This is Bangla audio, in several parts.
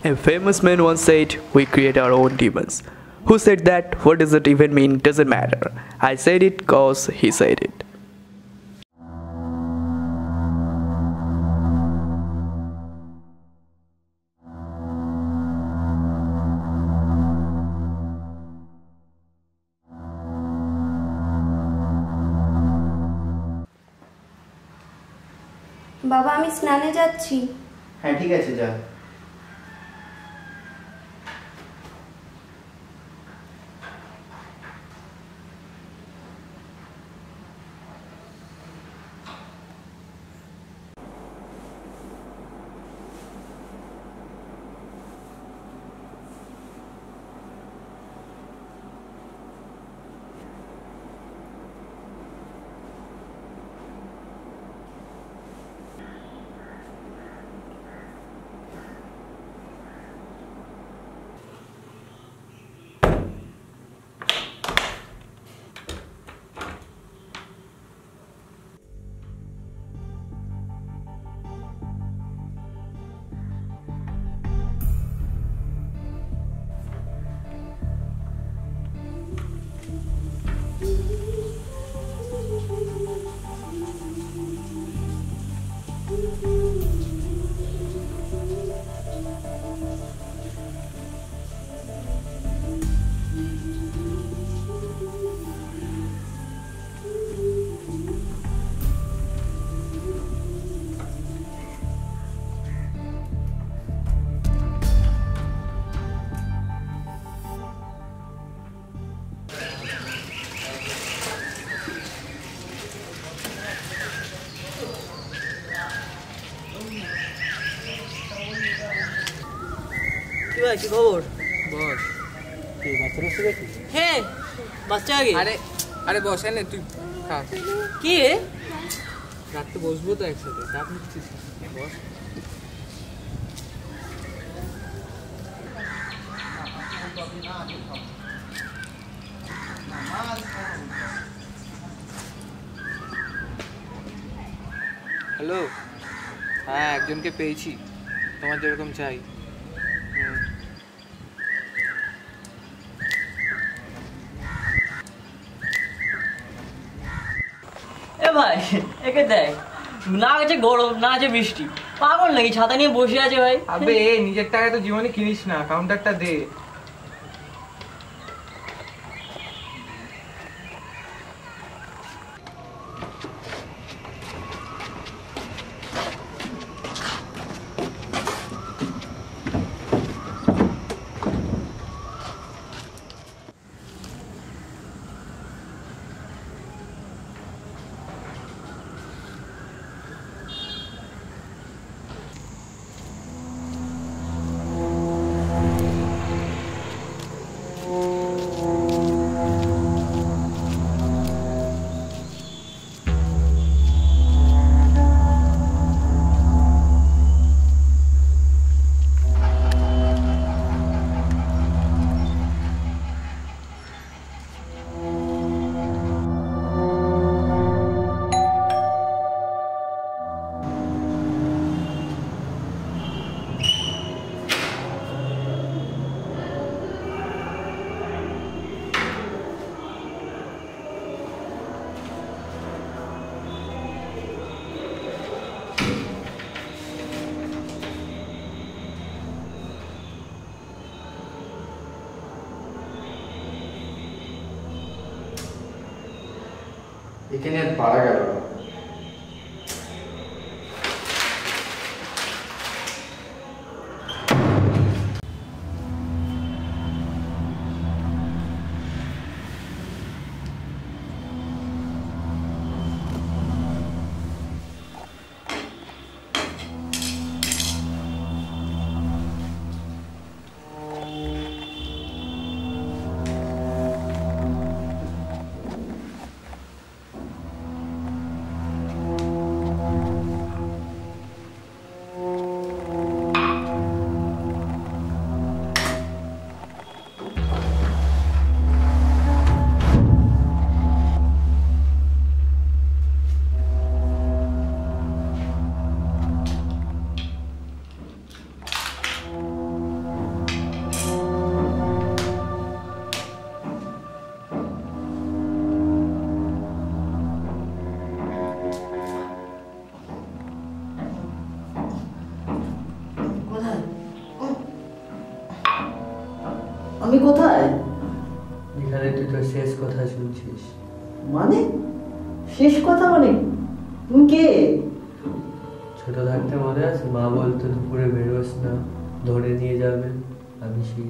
A famous man once said, "We create our own demons." Who said that? What does it even mean? Doesn't matter. I said it cause he said it. বাবা আমি স্নানে যাচ্ছি। হ্যাঁ ঠিক আছে যা। কি খবর? বস। কি বাচ্চা বসে গেছিস? হ্যাঁ বাচ্চা আগে। আরে আরে বস এনে তুই খা। কি রে? রাতে বসবো তো একসাথে, চাপ নিচ্ছিস বস। হ্যালো, হ্যাঁ একজনকে পেয়েছি, তোমার যেরকম চাই। এ ভাই একে দেখ, না আছে গরম না আছে বৃষ্টি, পাগল নাকি ছাতা নিয়ে বসে আছে ভাই। আবে নিজের টাকায় তো জীবনে কিনিস না, কাউন্টারটা দে। এখানে আর পারা গেল না। আমি কোথায়? এখানে তুই তোর শেষ কথা শুনছিস। মানে শেষ কথা মানে? তুমি কে? ছোট থাকতে মনে আছে মা বলতো দুপুরে বেরোস না, ধরে নিয়ে যাবে। আমি সেই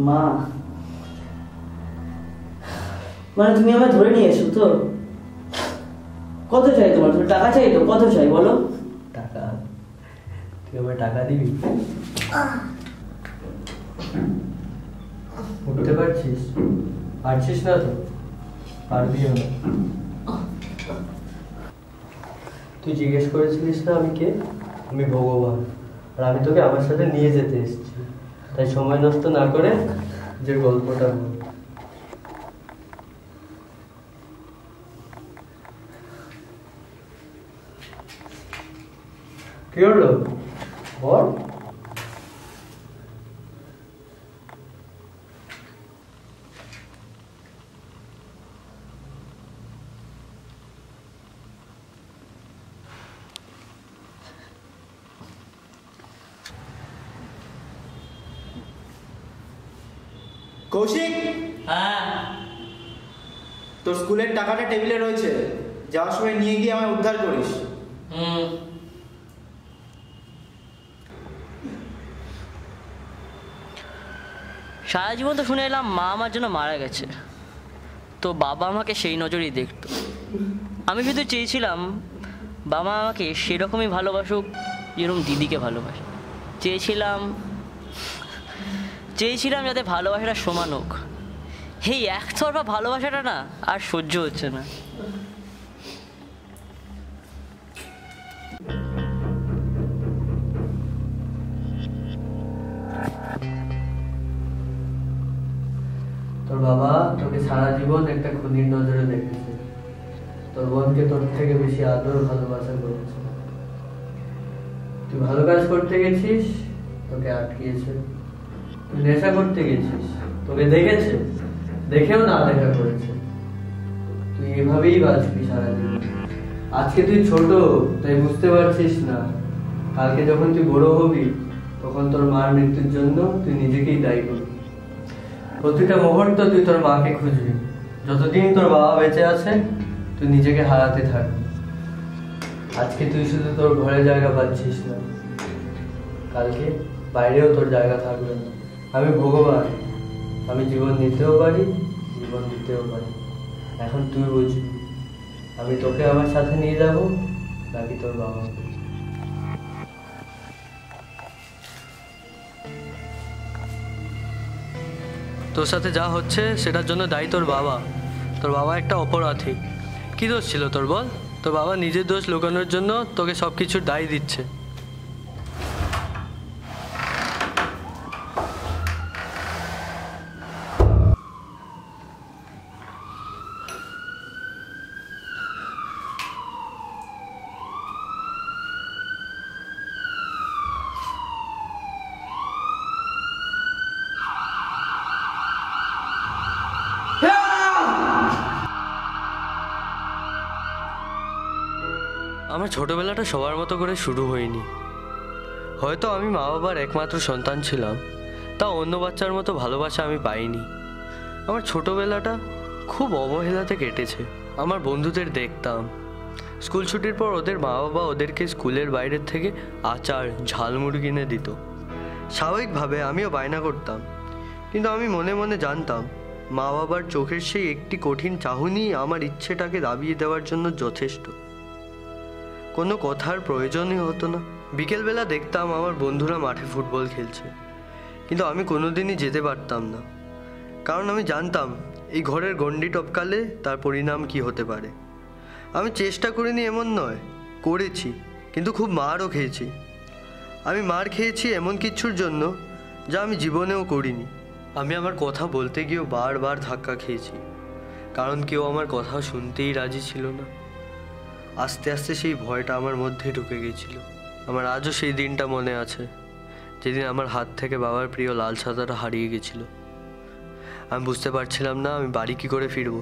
মা। মানে তুমি আমায় ধরে নিয়ে এসো তো? কত চাই তোমার? তুমি টাকা চাই তো? কত চাই বলো? টাকা? তুই আমার টাকা দিবি? উঠতে পারছিস? পারছিস না তো? পারবিও না। তুই জিজ্ঞেস করেছিলিস না আমি কে? আমি ভগবান। আর আমি তোকে আমার সাথে নিয়ে যেতে এসেছি। তাই সময় নষ্ট না করে যে গল্পটা বল। কি হলো বল। কৌশিক, হ্যাঁ তোর স্কুলের টাকাটা টেবিলে রয়েছে, যাওয়ার সময় নিয়ে গিয়ে আমায় উদ্ধার করিস। সারা জীবন তো শুনে এলাম মা আমার জন্য মারা গেছে, তো বাবা আমাকে সেই নজরেই দেখতো। আমি শুধু চেয়েছিলাম বাবা আমাকে সেরকমই ভালোবাসুক যেরকম দিদিকে ভালোবাসে। চেয়েছিলাম যাতে ভালোবাসাটা সমান হোক। এই একতরফা ভালোবাসাটা না আর সহ্য হচ্ছে না। তোর বাবা তোকে সারা জীবন একটা খুনির নজরে দেখেছে। তোর বোনকে তোর থেকে বেশি আদর ভালোবাসা করেছে। তুই ভালো কাজ করতে গেছিস, তোকে আটকিয়েছে। তুই নেশা করতে গেছিস, তোকে দেখেছে, দেখেও না দেখা করেছে। তুই এভাবেই বাঁচবি সারা জীবন। আজকে তুই ছোট তাই বুঝতে পারছিস না, কালকে যখন তুই বড় হবি তখন তোর মার মৃত্যুর জন্য তুই নিজেকেই দায়ী করবি। প্রতিটা মুহূর্ত তুই তোর মাকে খুঁজবি। যতদিন তোর বাবা বেঁচে আছে তুই নিজেকে হারাতে থাকবি। আজকে তুই শুধু তোর ঘরে জায়গা পাচ্ছিস না, কালকে বাইরেও তোর জায়গা থাকবে না। আমি ভগবান, আমি জীবন নিতেও পারি, জীবন দিতেও পারি। এখন তুই বুঝবি আমি তোকে আমার সাথে নিয়ে যাব নাকি তোর বাবাকে। তোর সাথে যা হচ্ছে সেটার জন্য দায়ী তোর বাবা। তোর বাবা একটা অপরাধী। কি দোষ ছিল তোর বল? তোর বাবা নিজের দোষ লুকানোর জন্য তোকে সব কিছুর দায়ী দিচ্ছে। আমার ছোটবেলাটা সবার মতো করে শুরু হয়নি। হয়তো আমি মা বাবার একমাত্র সন্তান ছিলাম, তা অন্য বাচ্চার মতো ভালোবাসা আমি পাইনি। আমার ছোটবেলাটা খুব অবহেলাতে কেটেছে। আমার বন্ধুদের দেখতাম স্কুল ছুটির পর ওদের মা বাবা ওদেরকে স্কুলের বাইরের থেকে আচার ঝালমুড়ি কিনে দিত। স্বাভাবিকভাবে আমিও বায়না করতাম, কিন্তু আমি মনে মনে জানতাম মা বাবার চোখের সেই একটি কঠিন চাহনি আমার ইচ্ছেটাকে দাবিয়ে দেওয়ার জন্য যথেষ্ট। কোনো কথার প্রয়োজনই হতো না। বিকেলবেলা দেখতাম আমার বন্ধুরা মাঠে ফুটবল খেলছে, কিন্তু আমি কোনোদিনই যেতে পারতাম না, কারণ আমি জানতাম এই ঘরের গণ্ডি টপকালে তার পরিণাম কি হতে পারে। আমি চেষ্টা করিনি এমন নয়, করেছি, কিন্তু খুব মারও খেয়েছি। আমি মার খেয়েছি এমন কিছুর জন্য যা আমি জীবনেও করিনি। আমি আমার কথা বলতে গিয়েও বারবার ধাক্কা খেয়েছি, কারণ কেউ আমার কথা শুনতেই রাজি ছিল না। আস্তে আস্তে সেই ভয়টা আমার মধ্যে ঢুকে গিয়েছিল। আমার আজও সেই দিনটা মনে আছে, যেদিন আমার হাত থেকে বাবার প্রিয় লাল ছাতাটা হারিয়ে গেছিল। আমি বুঝতে পারছিলাম না আমি বাড়ি কী করে ফিরব।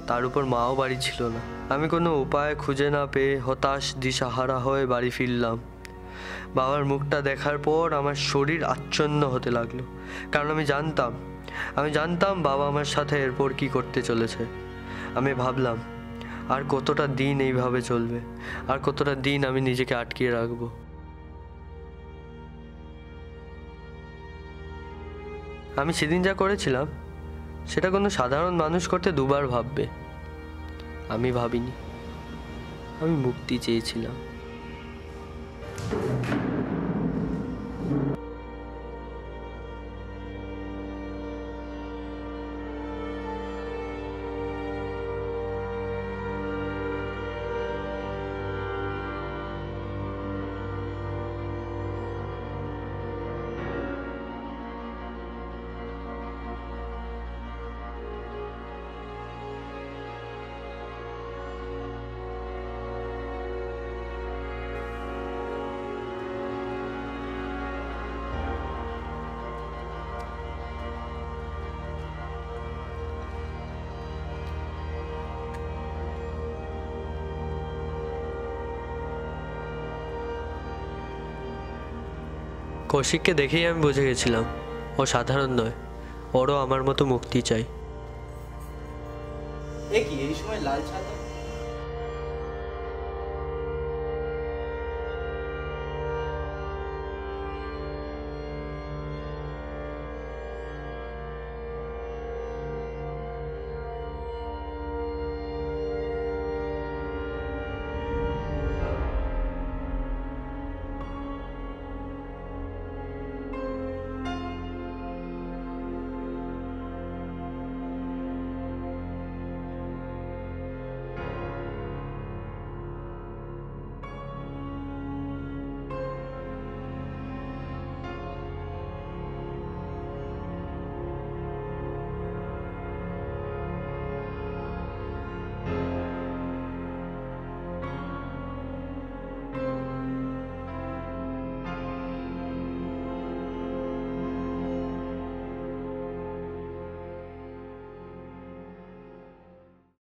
তার উপর মাও বাড়ি ছিল না। আমি কোনো উপায় খুঁজে না পেয়ে হতাশ দিশাহারা হয়ে বাড়ি ফিরলাম। বাবার মুখটা দেখার পর আমার শরীর আচ্ছন্ন হতে লাগলো, কারণ আমি জানতাম বাবা আমার সাথে এরপর কি করতে চলেছে। আমি ভাবলাম আর কতটা দিন এইভাবে চলবে, আর কতটা দিন আমি নিজেকে আটকিয়ে রাখবো। আমি সেদিন যা করেছিলাম সেটা কোনো সাধারণ মানুষ করতে দুবার ভাববে। আমি ভাবিনি, আমি মুক্তি চেয়েছিলাম। কৌশিককে দেখেই আমি বুঝে গেছিলাম ও সাধারণ নয়, ওরও আমার মতো মুক্তি চাই। এ কি এই সময় লাল ছাতা?